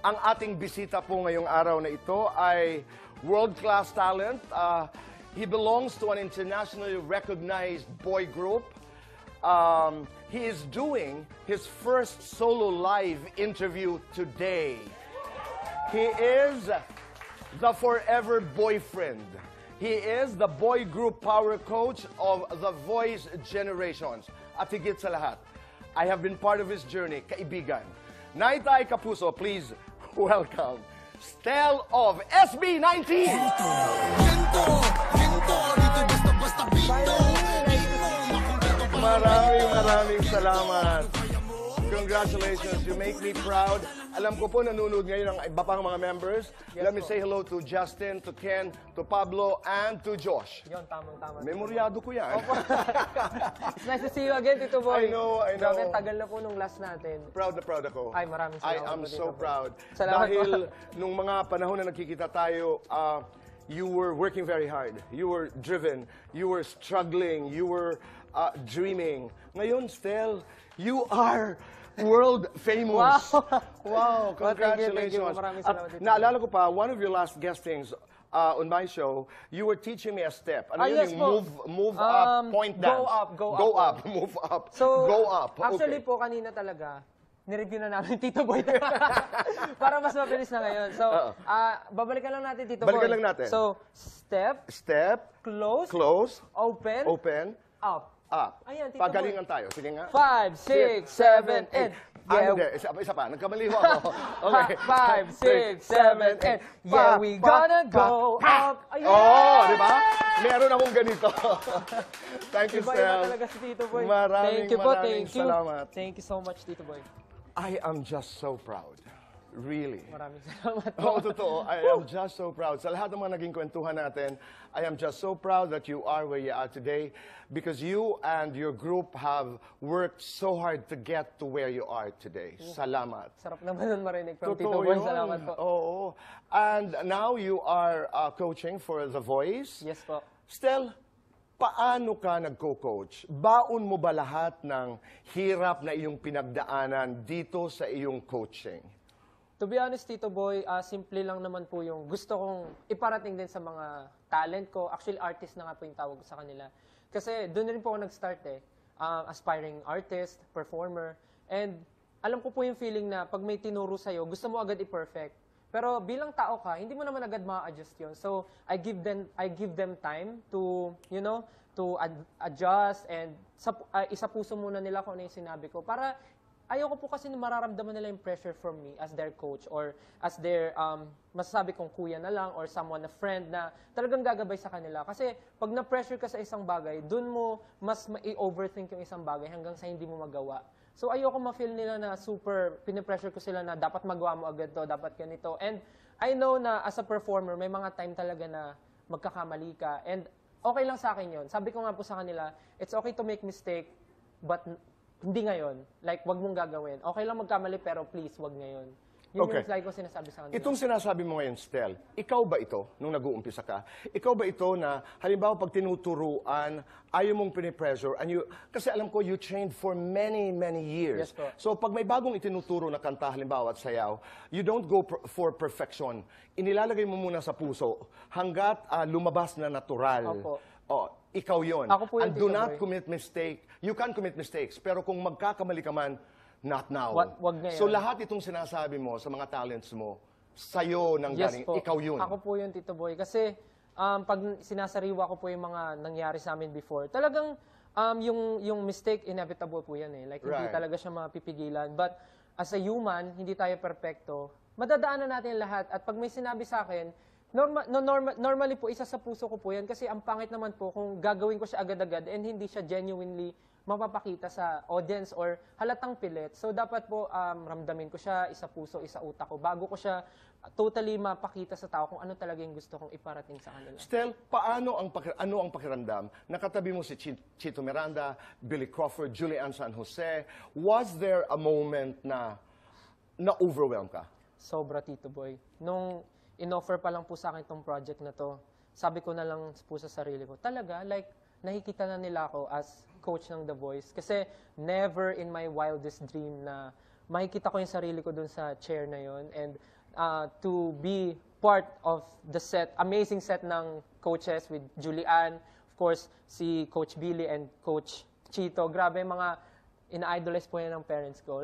Ang ating bisita po ngayong araw na ito ay world-class talent. He belongs to an internationally recognized boy group. He is doing his first solo live interview today. He is the forever boyfriend. He is the boy group power coach of the Voice Generations. At higit sa lahat, I have been part of his journey, kaibigan. Naitay Kapuso, please welcome Stel of SB19! Maraming salamat. Congratulations, you make me proud. Alam ko po nanonood ngayon ang iba pang mga members. Yes, Let me say hello to Justin, to Ken, to Pablo, and to Josh. Yun, tamang-tama. Memoryado ko yan. It's nice to see you again, Tito Boy. I know. Grabe, tagal na po nung last natin. Proud na proud ako. Ay, maraming I salamat am po, so Tito Boy. proud. Salamat Dahil po. nung mga panahon na nagkikita tayo, you were working very hard. You were driven. You were struggling. You were dreaming. Ngayon, Stel, you are world famous. Wow. Wow, congratulations. Thank you. Maraming salamat, Tito Boy. Naalala ko pa, one of your last guestings on my show, you were teaching me a step. Ano yun? Yes Yung po. move up, point dance. Go up. Move up. So, go up. actually Okay. po, kanina talaga, nireview na namin, Tito Boy. Para mas mabilis na ngayon. So, babalikan lang natin, Tito Boy. Balikan lang natin. So, step, close, open, up. Ayan, Tito Pagalingan tayo. Sige nga. 5, 6, 7, 8. Hindi. Isa pa. Nagkamali ho ako. Okay. 5, 6, 7, 8. Yeah, we gonna go up. Ayan. Oh, di ba? Meron akong ganito. Thank you, Iba Stel. talaga si Tito Boy. Maraming salamat. Thank you so much, Tito Boy. I am just so proud. Really. Maraming salamat po. Oo, totoo. I am just so proud. Sa lahat ng mga naging kwentuhan natin, I am just so proud that you are where you are today because you and your group have worked so hard to get to where you are today. Salamat. Sarap naman nun marinig from Tito Totoo Boy. yun. Salamat po. Oo. And now you are coaching for The Voice. Yes po. Stel, paano ka nagko-coach? Baon mo ba lahat ng hirap na iyong pinagdaanan dito sa iyong coaching? To be honest, Tito Boy, simple lang naman po yung gusto kong iparating din sa mga talent ko. Actually, artist na nga po yung tawag ko sa kanila. Kasi doon rin po ako nag-start aspiring artist, performer. And alam ko po yung feeling na pag may tinuro sa'yo, gusto mo agad i-perfect. Pero bilang tao ka, hindi mo naman agad ma-adjust yun. So, I give them time to, to adjust and isa puso muna nila kung ano yung sinabi ko. Para ayoko po kasi mararamdaman nila yung pressure from me as their coach or as their, masasabi kong kuya na lang or someone, a friend na talagang gagabay sa kanila. Kasi pag na-pressure ka sa isang bagay, dun mo mas ma-overthink yung isang bagay hanggang sa hindi mo magawa. So ayoko ma-feel nila na super, pinipressure ko sila na dapat magawa mo agad to, dapat ganito. And I know na as a performer, may mga time talaga na magkakamali ka. And okay lang sa akin yun. Sabi ko nga po sa kanila, it's okay to make mistake, but hindi ngayon. Like, wag mong gagawin. Okay lang magkamali, pero please, wag ngayon. Yun Okay. yung like ko sinasabi sa kanila. Itong sinasabi mo ngayon, Stel, ikaw ba ito, nung nag-uumpisa ka, ikaw ba ito na, halimbawa pag tinuturuan, ayaw mong pinipressure, kasi alam ko, you trained for many, many years. Yes po. So pag may bagong itinuturo na kanta, halimbawa at sayaw, you don't go for perfection. Inilalagay mo muna sa puso, hanggat lumabas na natural. Opo. Oh, ikaw yon. Ako po And yun, do Tito not Boy. commit mistake. You can commit mistakes, pero kung magkakamali ka man, not now. Wag ngayon. So lahat itong sinasabi mo sa mga talents mo, sa'yo nang galing, po. ikaw yun. Ako po yun, Tito Boy. Kasi pag sinasariwa ko po yung mga nangyari sa amin before, talagang yung mistake, inevitable po yan eh. Like, hindi Right. talaga siya mapipigilan. But as a human, hindi tayo perfecto. Madadaanan natin lahat. At pag may sinabi sa akin, normally po, isa sa puso ko po yan. Kasi ang pangit naman po kung gagawin ko siya agad-agad and hindi siya genuinely mapapakita sa audience or halatang pilit. So, dapat po ramdamin ko siya, isa puso, isa utak ko, bago ko siya totally mapakita sa tao kung ano talaga yung gusto kong iparating sa kanila. Stel, ano ang pakiramdam? Nakatabi mo si Chito Miranda, Billy Crawford, Julian San Jose. Was there a moment na na-overwhelm ka? Sobra, Tito Boy. Nung in-offer pa lang po sa akin itong project na to, sabi ko na lang po sa sarili ko, talaga, like, nakikita na nila ako as coach ng The Voice. Kasi never in my wildest dream na makikita ko yung sarili ko dun sa chair na yon, and to be part of the set, amazing set ng coaches with Julian, of course, si Coach Billy and Coach Chito. Grabe, mga ina-idolize po yan ng parents ko.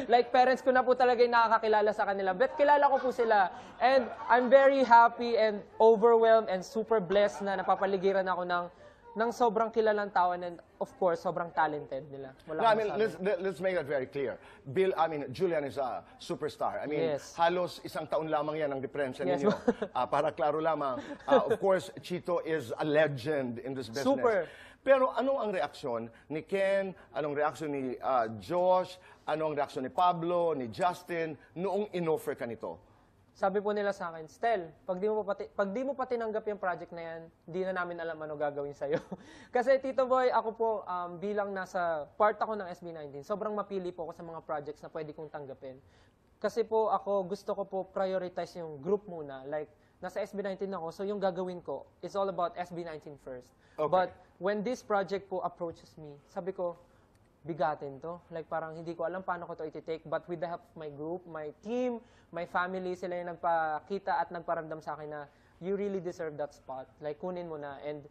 Like, parents ko na po talaga yung nakakakilala sa kanila. But kilala ko po sila. And I'm very happy and overwhelmed and super blessed na napapaligiran ako ng sobrang kilalang tao, and of course, sobrang talented nila. Wala No, I akong mean, masabi. let's make that very clear. Julian is a superstar. I mean, Yes. halos isang taon lamang yan ang diferensya Yes. ninyo. Para klaro lamang. Of course, Chito is a legend in this business. Super. Pero ano ang reaksyon ni Ken, anong reaksyon ni Josh, ano ang reaksyon ni Pablo, ni Justin, noong inoffer ka nito? Sabi po nila sa akin, Stel, pag di mo pa tinanggap yung project na yan, di na namin alam ano gagawin sa'yo. Kasi Tito Boy, ako po, bilang nasa part ako ng SB19, sobrang mapili po ako sa mga projects na pwede kong tanggapin. Kasi po ako, gusto ko po prioritize yung group muna. Like, nasa SB19 ako, so yung gagawin ko, it's all about SB19 first. Okay. But when this project po approaches me, sabi ko, bigatin to. Like, parang hindi ko alam paano ko to iti-take. But with the help of my group, my team, my family, sila yung nagpakita at nagparamdam sa akin na you really deserve that spot. Like, kunin mo na. And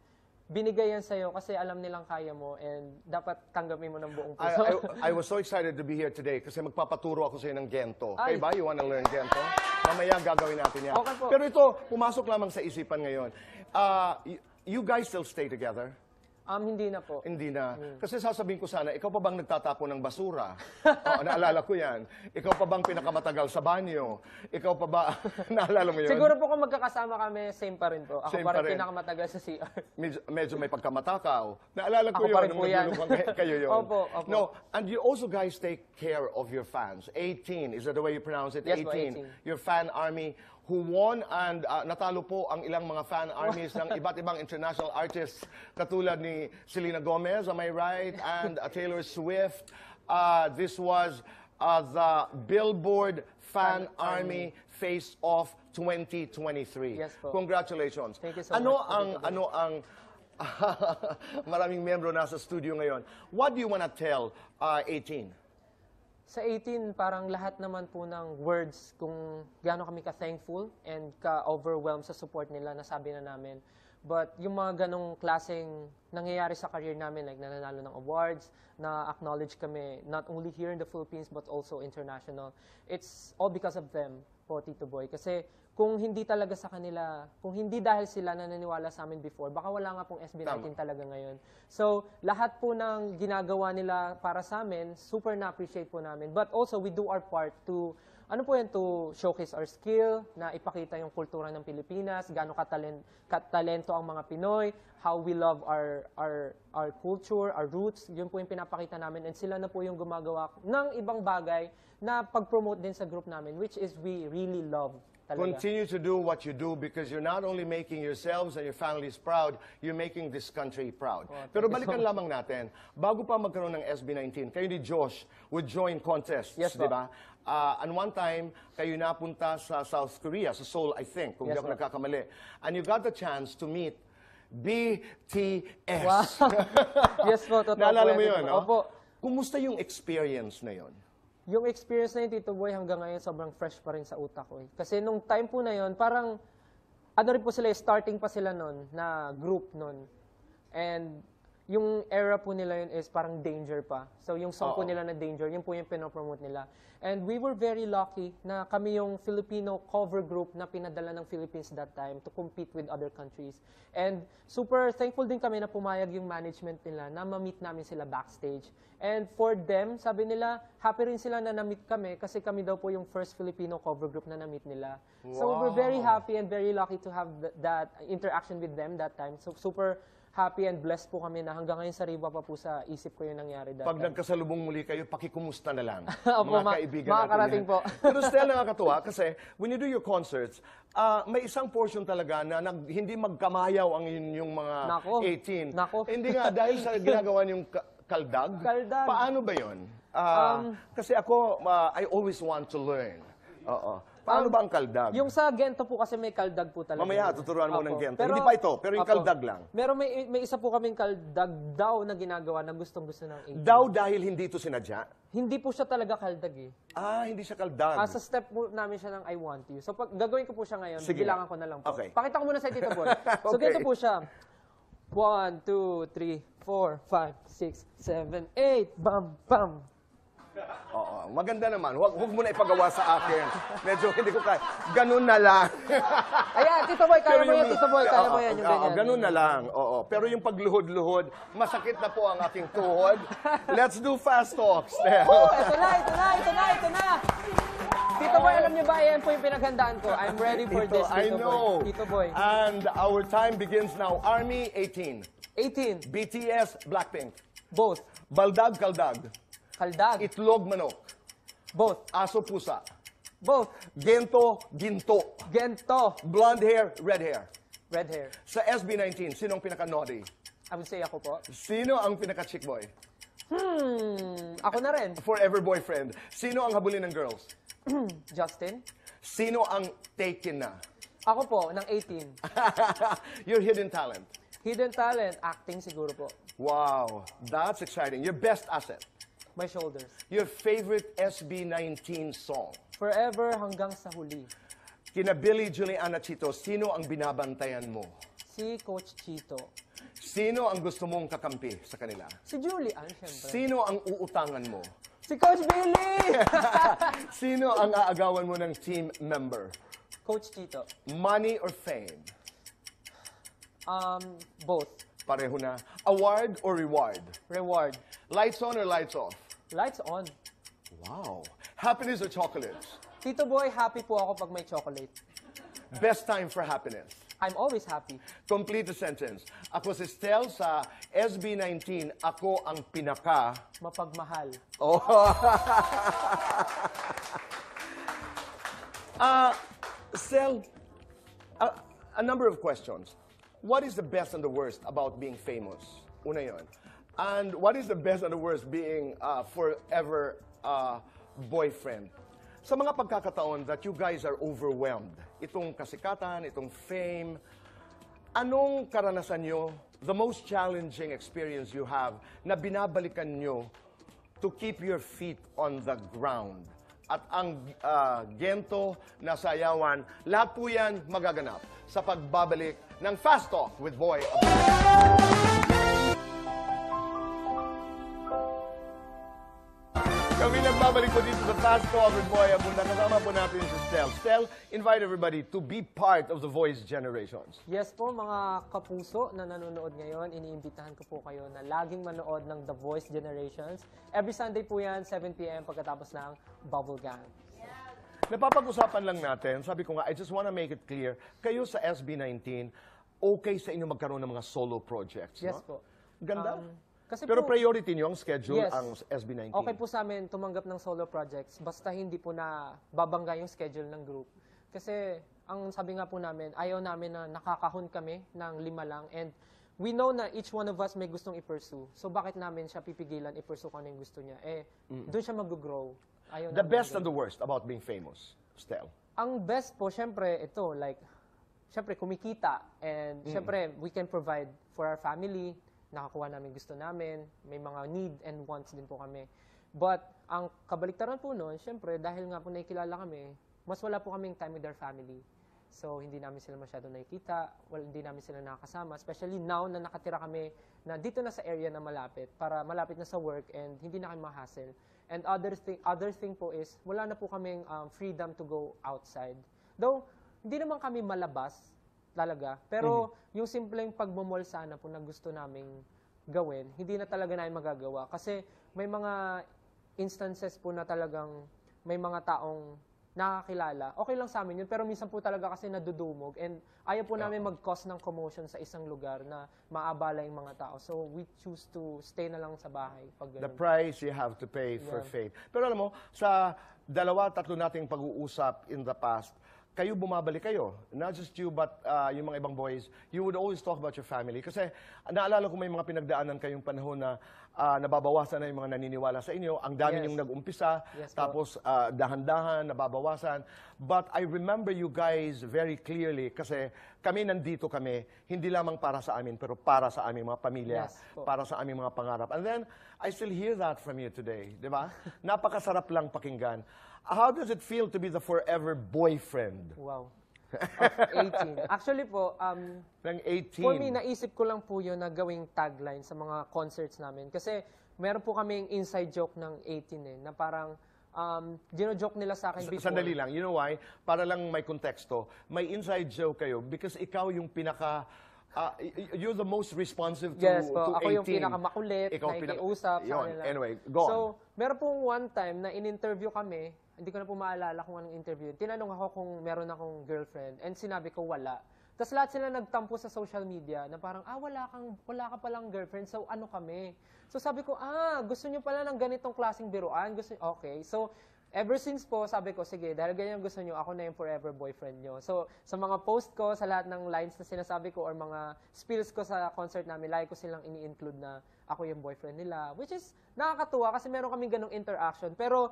binigay yan sa'yo kasi alam nilang kaya mo and dapat tanggapin mo ng buong puso. I was so excited to be here today kasi magpapaturo ako sa'yo ng Gento. Ay. Okay ba? You wanna learn Gento? Mamaya gagawin natin yan. Okay po. Pero ito, pumasok lamang sa isipan ngayon. You guys still stay together? Hindi na po. Hindi na. Kasi sasabihin ko sana, ikaw pa bang nagtatapo ng basura? Oo, naalala ko yan. Ikaw pa bang pinakamatagal sa banyo? Ikaw pa ba, naalala mo yun? Siguro po kung magkakasama kami, same pa rin po. Ako Same pa pa rin. rin pinakamatagal sa CR. Medyo may pagkamatakaw. Naalala ko Ako yun. pa rin nung po yan. naglulukang kayo yun. Opo, opo. No, and you also guys take care of your fans. 18, is that the way you pronounce it? Yes po, 18. 18. Your fan army who won and natalo po ang ilang mga fan armies ng iba't ibang international artists katulad ni Selena Gomez, am I right? And Taylor Swift. This was the Billboard Fan Army Face Off 2023. Yes po. Congratulations. Thank you so ano much. ang maraming membro nasa studio ngayon. What do you wanna tell 18? Sa 18, parang lahat naman po ng words kung gaano kami ka-thankful and ka-overwhelmed sa support nila, nasabi na namin. But yung mga ganong klaseng nangyayari sa career namin, like nananalo ng awards, na-acknowledge kami not only here in the Philippines but also international, it's all because of them po, Tito Boy. Kasi kung hindi talaga sa kanila, kung hindi dahil sila naniniwala sa amin before, baka wala nga pong SB19 talaga ngayon. So, lahat po ng ginagawa nila para sa amin, super na-appreciate po namin. But also, we do our part to, to showcase our skill, na ipakita yung kultura ng Pilipinas, gaano katalento ang mga Pinoy, how we love our culture, our roots, yun po yung pinapakita namin. And sila na po yung gumagawa ng ibang bagay na pag-promote din sa group namin, which is we really love. Talaga. Continue to do what you do because you're not only making yourselves and your families proud, you're making this country proud. Pero balikan lamang natin, bago pa magkaroon ng SB19, kayo ni Josh would join contests, Yes, di ba? And one time, kayo napunta sa South Korea, sa Seoul, I think, kung di Yes, ako po. nagkakamali. And you got the chance to meet BTS. Wow. Yes po, totoo Naalala po mo yan, yun, Tito. no? Opo. Kumusta yung experience na yun? Yung experience na yun, Tito Boy, hanggang ngayon sobrang fresh pa rin sa utak ko. Kasi nung time po na yun, parang, ano rin po sila, starting pa sila nun, na group nun. And yung era po nila yun is parang Danger pa. So yung song po nila na Danger, yun po yung pinopromote nila. And we were very lucky na kami yung Filipino cover group na pinadala ng Philippines that time to compete with other countries. And super thankful din kami na pumayag yung management nila na ma-meet namin sila backstage. And for them, sabi nila, happy rin sila na na-meet kami kasi kami daw po yung first Filipino cover group na na-meet nila. So we're very happy and very lucky to have that interaction with them that time. So super happy and blessed po kami na hanggang ngayon sariwa pa po sa isip ko yung nangyari dati. Pag nagkasalubong muli kayo, pakikumusta na lang. Opo, mga kaibigan makakarating natin yan. po. Pero still nakakatuwa kasi when you do your concerts, may isang portion talaga na hindi magkamayaw ang inyong mga Nako. 18. Nako. Hindi nga, dahil sa ginagawa niyong kaldag. Kaldag. Paano ba yun? Kasi ako, I always want to learn. Oo. Paano ba ang kaldag? Yung sa Gento po kasi may kaldag po talaga. Mamaya, yun. tuturuan mo Opo. ng Gento. Hindi pa ito, pero yung Opo. kaldag lang. Meron may isa po kaming kaldag daw na ginagawa na gustong-gusto ng 18. Daw dahil hindi ito sinadya? Hindi po siya talaga kaldag eh. Hindi siya kaldag. Sa step po namin siya ng I want you. So pag gagawin ko po siya ngayon, Sige. bilangan ko na lang po. Okay. Pakita ko muna sa Tito Boy. So Okay. ganito po siya. 1, 2, 3, 4, 5, 6, 7, 8. Bam, bam. Oo, maganda naman. Huwag mo na ipagawa sa akin. Medyo hindi ko kaya. Ganun na lang. Ayan, Tito Boy, kaya mo yan, Tito Boy. Kaya mo yan, yung ganyan. Ganun na lang. Oo. Pero yung pagluhod-luhod, masakit na po ang aking tuhod. Let's do fast talks. Oh, ito na. Tito Boy, alam niyo ba, yan po yung pinaghandaan ko. I'm ready for this, I Tito know. Boy. Tito Boy. And our time begins now. Army, 18. 18. BTS, Blackpink. Both. Baldag, kaldag. Kaldag. Itlog, manok. Both. Aso, pusa. Both. Gento, ginto. Gento. Blonde hair, red hair. Red hair. Sa SB19, sino ang pinaka-naughty? I would say ako po. Sino ang pinaka-chick boy? Ako na rin. Forever boyfriend. Sino ang habulin ng girls? Justin. Sino ang taken na? Ako po, ng 18. Your hidden talent. Hidden talent, acting siguro po. Wow, that's exciting. Your best asset. My shoulders. Your favorite SB19 song. Forever hanggang sa huli. Kina Billy Juliana Chito, sino ang binabantayan mo? Si Coach Chito. Sino ang gusto mong kakampi sa kanila? Si Julian, syempre. Sino ang uutangan mo? Si Coach Billy! Sino ang aagawan mo ng team member? Coach Chito. Money or fame? Both. Pareho na. Award or reward? Reward. Lights on or lights off? Lights on. Wow. Happiness or chocolates? Tito Boy, happy po ako pag may chocolate. Best time for happiness? I'm always happy. Complete the sentence. Ako si Stel sa SB19. Ako ang pinaka... Mapagmahal. Oh. Stel, a number of questions. What is the best and the worst about being famous? Una yun. And what is the best and the worst being forever boyfriend? Sa mga pagkakataon that you guys are overwhelmed, itong kasikatan, itong fame, anong karanasan nyo, the most challenging experience you have, na binabalikan nyo to keep your feet on the ground? At ang Gento na sayawan, lahat po yan magaganap sa pagbabalik ng Fast Talk with Boy Abunda. Kami nagbabalik po dito sa Fast Talk with Boy Abunda. Kasama po natin si Stel. Stel, invite everybody to be part of the Voice Generations. Yes po, mga kapuso na nanonood ngayon, iniimbitahan ko po kayo na laging manood ng The Voice Generations. Every Sunday po yan, 7 p.m. pagkatapos ng Bubble Gang. Napapag-usapan lang natin, sabi ko nga, I just wanna make it clear, kayo sa SB19, okay sa inyo magkaroon ng mga solo projects, Yes no? po. Ganda. Kasi Pero po, priority nyo ang schedule Yes. ang SB19. okay po sa amin tumanggap ng solo projects basta hindi po na babangga yung schedule ng group. Kasi ang sabi nga po namin, ayaw namin na nakakahon kami ng 5 lang and we know na each one of us may gustong i-pursue. So bakit namin siya pipigilan i-pursue kung ano yung gusto niya? Doon siya mag-grow. Ayaw The namin best mag-grow. and the worst about being famous, Stel. Ang best po, syempre, ito, like, syempre, kumikita. And syempre, we can provide for our family. Nakakuha namin gusto namin. May mga need and wants din po kami. But, ang kabaliktaran po noon, syempre, dahil nga po nakikilala kami, mas wala po kaming time with our family. So, hindi namin sila masyado nakikita. Hindi namin sila nakakasama. Especially now na nakatira kami na dito na sa area na malapit para malapit na sa work and hindi na kami ma-hassle. And other thing po is, wala na po kaming freedom to go outside. Though, hindi naman kami malabas talaga. Pero yung simpleng pagmamall sana po na gusto naming gawin, hindi na talaga namin magagawa. Kasi may mga instances po na talagang may mga taong nakakilala. Okay lang sa amin yun, pero minsan po talaga kasi nadudumog. And ayaw po namin mag-cause ng commotion sa isang lugar na maabala yung mga tao. So we choose to stay na lang sa bahay. Pag The ganun. price you have to pay for fame. Pero alam mo, sa 2-3 nating pag-uusap in the past, kayo bumabalik kayo. Not just you, but yung mga ibang boys, you would always talk about your family. Kasi naalala ko may mga pinagdaanan kayong panahon na nababawasan na yung mga naniniwala sa inyo. Ang dami yung nag-umpisa, tapos dahan-dahan, nababawasan. But I remember you guys very clearly kasi kami nandito kami, hindi lamang para sa amin, pero para sa aming mga pamilya, para sa aming mga pangarap. And then, I still hear that from you today, di ba? Napakasarap lang pakinggan. How does it feel to be the forever boyfriend? Wow. Of 18. Actually po, Ng 18. for me, naisip ko lang po yun na gawing tagline sa mga concerts namin. Kasi meron po kaming inside joke ng 18 na parang gino-joke nila sa akin before. Sandali lang, you know why? Para lang may konteksto, may inside joke kayo because ikaw yung pinaka... you're the most responsive to, yes, po. to 18. Ako yung pinakamakulit, nakikiusap sa kanila. Anyway, go on. So, meron pong one time na in-interview kami, hindi ko na po maalala kung anong interview. Tinanong ako kung meron akong girlfriend and sinabi ko wala. Tapos lahat sila nagtampo sa social media na parang, wala ka palang girlfriend, so ano kami? So sabi ko, gusto nyo pala ng ganitong klaseng biruan? Okay. So, ever since po, sabi ko, sige, dahil ganyan gusto nyo, ako na yung forever boyfriend nyo. So, sa mga post ko, sa lahat ng lines na sinasabi ko or mga spills ko sa concert namin, lagi ko silang ini-include na ako yung boyfriend nila. Which is nakakatuwa kasi meron kaming ganong interaction. Pero,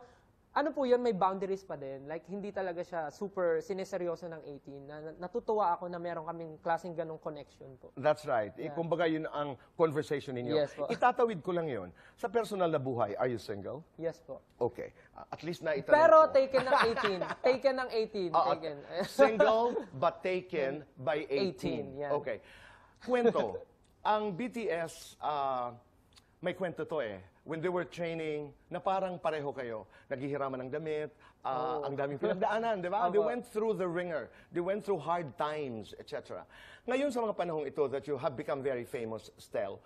ano po yun, may boundaries pa din. Like, hindi talaga siya super sineseryoso ng 18. Natutuwa ako na meron kaming klaseng ganong connection po. That's right. Kumbaga yun ang conversation ninyo. Yes po. Itatawid ko lang yun. Sa personal na buhay, are you single? Yes po. Okay. At least na itanong Pero ko. taken ng 18. Taken ng 18. Taken. Single but taken by 18. 18, yan. Okay. Kwento. Ang BTS, may kwento to when they were training, na parang pareho kayo. Naghihiraman ng damit, ang daming pinagdaanan, di ba? They went through the ringer. They went through hard times, etc. Ngayon sa mga panahong ito that you have become very famous, Stel,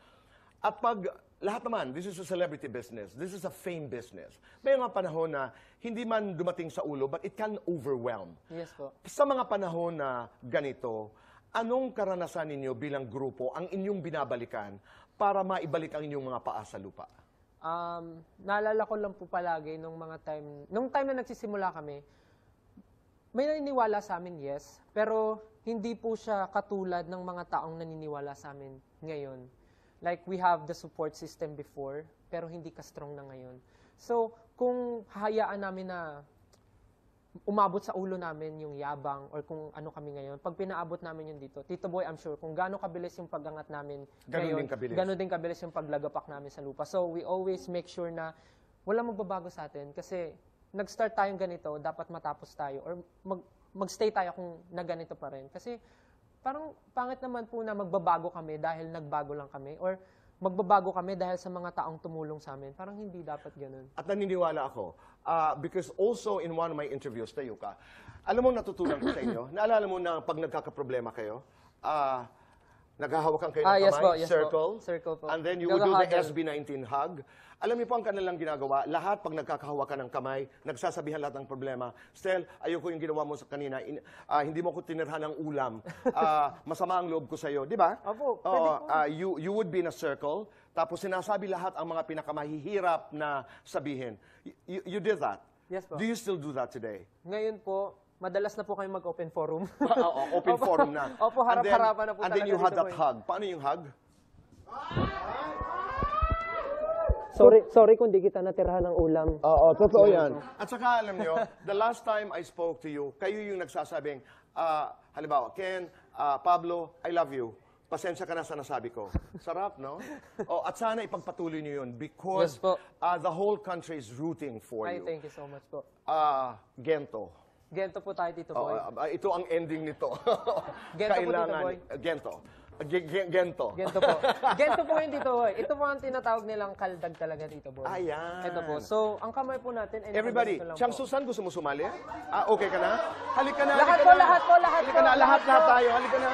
at pag lahat naman, this is a celebrity business, this is a fame business, may mga panahon na hindi man dumating sa ulo, but it can overwhelm. Yes po. Sa mga panahon na ganito, anong karanasan ninyo bilang grupo ang inyong binabalikan para maibalik ang inyong mga paa sa lupa? Naalala ko lang po palagi nung time na nagsisimula kami, may naniniwala sa amin, yes, pero hindi po siya katulad ng mga taong naniniwala sa amin ngayon. Like, we have the support system before, pero hindi ka strong na ngayon. So, kung hahayaan namin na umabot sa ulo namin yung yabang or kung ano kami ngayon, pag pinaabot namin yun dito, Tito Boy, I'm sure, kung gaano kabilis yung pag-angat namin ngayon, gaano din kabilis yung paglagapak namin sa lupa. So, we always make sure na walang magbabago sa atin kasi nag-start tayong ganito, dapat matapos tayo or mag-stay tayo kung na ganito pa rin. Kasi parang pangit naman po na magbabago kami dahil nagbago lang kami or magbabago kami dahil sa mga taong tumulong sa amin. Parang hindi dapat ganun. At naniniwala ako, because also in one of my interviews, tayo ka, alam mo natutunan ko sa inyo, naalala mo na pag nagkakaproblema kayo, naghahawakan kayo ng Yes kamay, po, yes circle, po. Circle po. and then you would do the Huggle. SB19 hug. Alam niyo po ang kanilang ginagawa, lahat pag nagkakahawakan ng kamay, nagsasabihan lahat ng problema, Stel, ayoko yung ginawa mo sa kanina, hindi mo ko tinirhan ng ulam, masama ang loob ko sa'yo, di ba? Opo, pwede po. You would be in a circle, tapos sinasabi lahat ang mga pinakamahihirap na sabihin. You did that. Yes po. Do you still do that today? Ngayon po, madalas na po kayo mag-open forum. Open forum na. Opo, harap-harapan na po and then you talaga had dito that po. hug. Paano yung hug? Sorry kung di kita natirahan ng ulam. Oo, totoo yan. At saka alam nyo, the last time I spoke to you, kayo yung nagsasabing, halimbawa, Ken, Pablo, I love you. Pasensya ka na sa nasabi ko. Sarap, no? At sana ipagpatuloy niyo yun because Yes po. The whole country is rooting for Ay, you. thank you so much po. Gento. Gento po tayo, Tito Boy. Ito ang ending nito. Gento po, Tito Boy. Gento. Gento. Gento po. Gento po yun, Tito Boy. Ito po ang tinatawag nilang kaldag talaga, Tito Boy. Ayan. Ito po. So, ang kamay po natin ay Everybody, nakaganito lang Chang po. Susan, gusto mo sumali? Okay ka na? Halika na. Lahat halika po, na. lahat po, lahat Halika po, na, lahat lahat po. tayo. Halika na.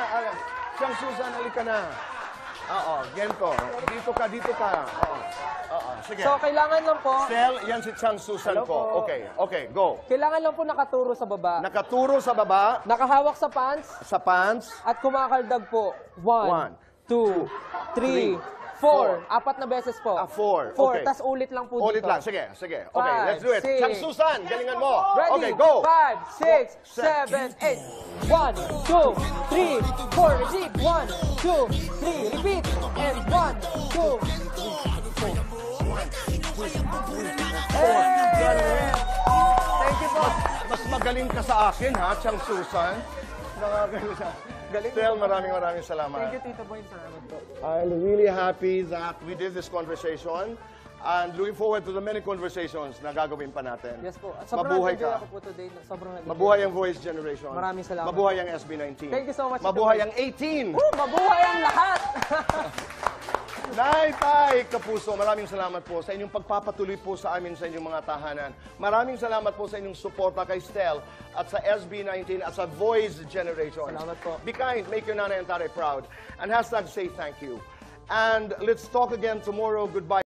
Chang Susan, halika na. Oo, Gento. Dito ka. Oo, sige. So, kailangan lang po, Stel, yan si Chang Susan Hello ko. po. Okay, go. kailangan lang po nakaturo sa baba. Nakaturo sa baba, Nakahawak sa pants sa pants, at kumakaldag po. 1, 2, 3, 4. Apat na beses po. 4. 4. Okay. Tas ulit lang po Ulit dito. lang. Sige, sige. Okay, 5, let's do it. 6. Chang Susan, galingan mo. Ready? Okay, go. 5, 6, 7, 8. 1, 2, 3, 4. Repeat. 1, 2, 3. Repeat. And 1, 2, 3, 4. Thank you po. Mas magaling ka sa akin, ha, Chang Susan. Nakagaling sa... Galing Tel, mo. maraming salamat. Thank you, Tito Boy. Salamat po. I'm really happy that we did this conversation and looking forward to the many conversations na gagawin pa natin. Yes po. At sobrang Mabuhay nag-enjoy ka. ako po today. Sobrang nag-enjoy. Mabuhay ang Voice Generation. Maraming salamat. Mabuhay ang SB19. Thank you so much, Mabuhay Tito ang 18. Mabuhay ang lahat! Nay, Tay, Kapuso, maraming salamat po sa inyong pagpapatuloy po sa amin sa inyong mga tahanan. Maraming salamat po sa inyong suporta kay Stel at sa SB19 at sa Voice Generation. Salamat po. Be kind, make your nanay and tatay proud. And #say thank you. And let's talk again tomorrow. Goodbye.